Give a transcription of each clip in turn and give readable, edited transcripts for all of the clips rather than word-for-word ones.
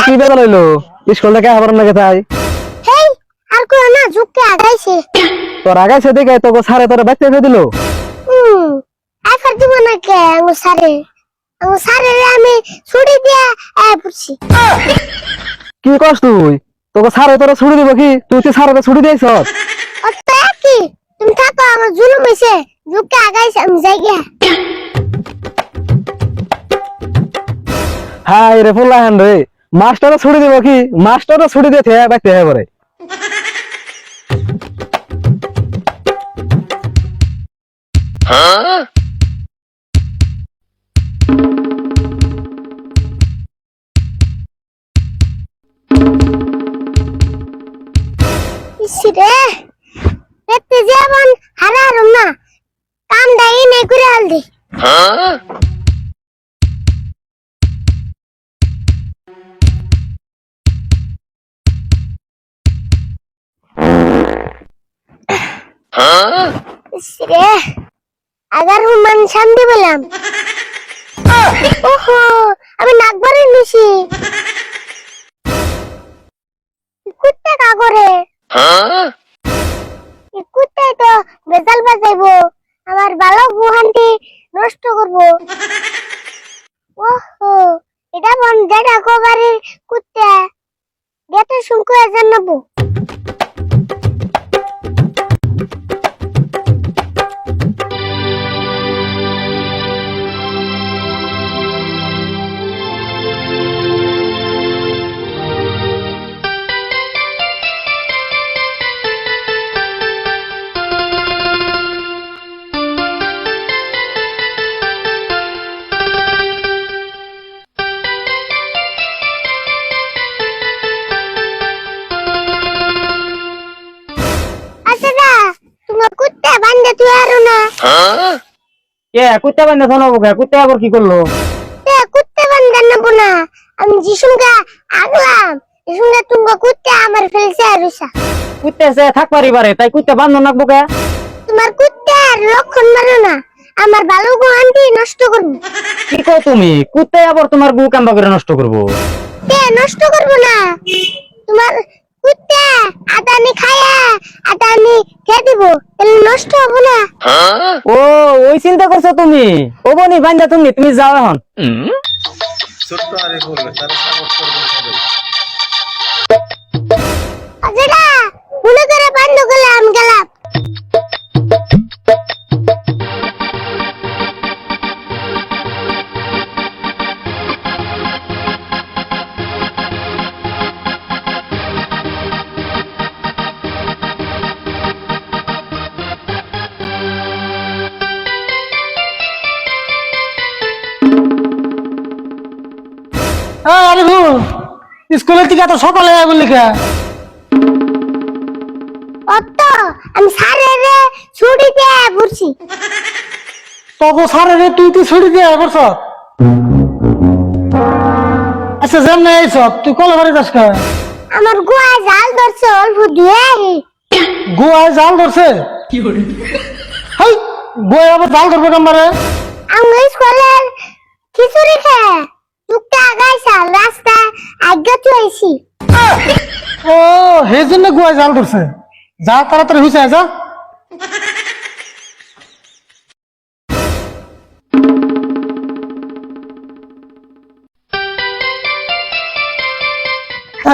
কি বেদন হইলো স্কুল থেকে আবার নাকি তাই হেই আর কো না ঝুঁকে আগাইছে তোর আগাইছে দেখে তোকে সারে তোর বাইতে দিয়ে দিল আই ফার দিব না কে আঙ্গু সারে রে আমি ছুটি দিয়া আই পড়ছি কি করছ তুই তোকে সারে তোর ছুটি দিব কি তুই তো সারে ছুটি দিয়েছ অত কি তুমি থাকো আমার জুলুম হইছে ঝুঁকে আগাইছে আমি যাই গিয়া হাই রে ফুলাহান রে মাস্টারও ছুটি দিব কি মাস্টারও ছুটি দিয়ে থে বাইতে হে পরে ইসরে এতে যেমন হারারম না কাম দাই নাই করে আলদি ইসরে আগার হুমান শান্তি পেলাম ওহো আমি নাক ভরে নিছি কুত্তা কাগরে কুত্তাই তো বেজাল বাজাইবো আমার ভালো গুহান্তি নষ্ট করবো ওহো এটা মন যেটা কোবারির কুত্তা গেতে শুনকো জানাবো কুত্তা বান্ধে তুই আরো না কে কুত্তা বান্ধে শোনাবো কে কুত্তা আবার কি করলো কুত্তা বান্ধে নেবো না আমি যিশুঙ্গা আগলাম যিশুঙ্গা তুমি কুত্তা আমার ফেলছে আরুসা কুত্তা সে থাকবারই পারে তাই কুত্তা বান্ধ নাকবো কে তোমার কুত্তার লক্ষণ মারো না আমার ভালো গুহান্তি নষ্ট করবো কি কও তুমি কুত্তাই আবার তোমার গু কাম্বা করে নষ্ট করবো কে নষ্ট করবো না তোমার কুত্তা আদানি খায়া আদানি খেয়ে দিব তাহলে নষ্ট হবো না ও ওই চিন্তা করছো তুমি ও বনি বান্ধা তুমি তুমি যাও এখন ছোট্ট আরে বলবে তারা সাপোর্ট করবে সবাই যেটা মনে করে বন্ধ করলে আমি গেলাম আরে ভু স্কুলের থেকে এত সকালে বললি কে অত আমি সারে ছুটি দিয়ে ঘুরছি তবু সারে রে তুই তুই ছুটি দিয়ে করছ আচ্ছা যেমন এইস তুই কলে বাড়ি যাস কে আমার গুয়া জাল ধরছে অল্প দিয়ে গোয়ায় জাল ধরছে হাই গোয়ায় আবার জাল ধরবে কাম্বারে আমি স্কুলের খিচুড়ি খেয়ে টুকটা আগাইছা রাস্তা আজ্ঞা চুয়াইছি ও সেই জন্য গোয়ায় জাল ধরছে যা তাড়াতাড়ি হয়েছে যা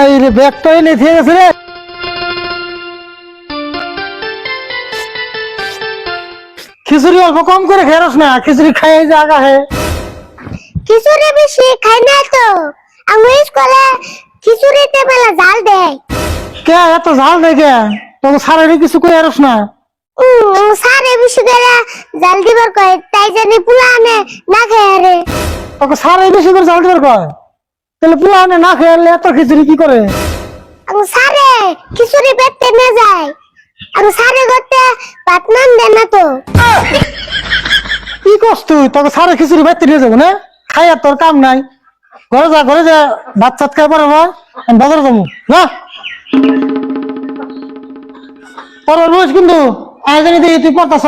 এই রে ব্যাগটা এনে ঠিক আছে রে খিচুড়ি অল্প কম করে খেয়ে না খিচুড়ি খাই যে আগা হে খিচুড়ি বেশি খাই না তো আমি স্কুলে খিচুড়িতে বেলা জাল দেয় কে এত ঝাল দেখে তোকে সারারে কিছু কই আরস না সারে বেশি করে জাল দিবার কয় তাই জানি পুলা আনে না খেয়ে রে তোকে সারে বেশি করে ঝাল দিবার কয় তাহলে পুরা আনে না খেয়ে এত খিচুড়ি কি করে আমি সারে খিচুড়ি পেতে নিয়ে যায় আমি সারে করতে ভাত নাম দেয় না তো কি করছ তুই তোকে সারে খিচুড়ি বাইতে নিয়ে যাবো না খাই আর তোর কাম নাই ঘরে যা ভাত চাত খাই পারো আমি বাজারে যাবো না তোর রোজ কিন্তু আয়োজনে দিয়ে তুই পড়তাছ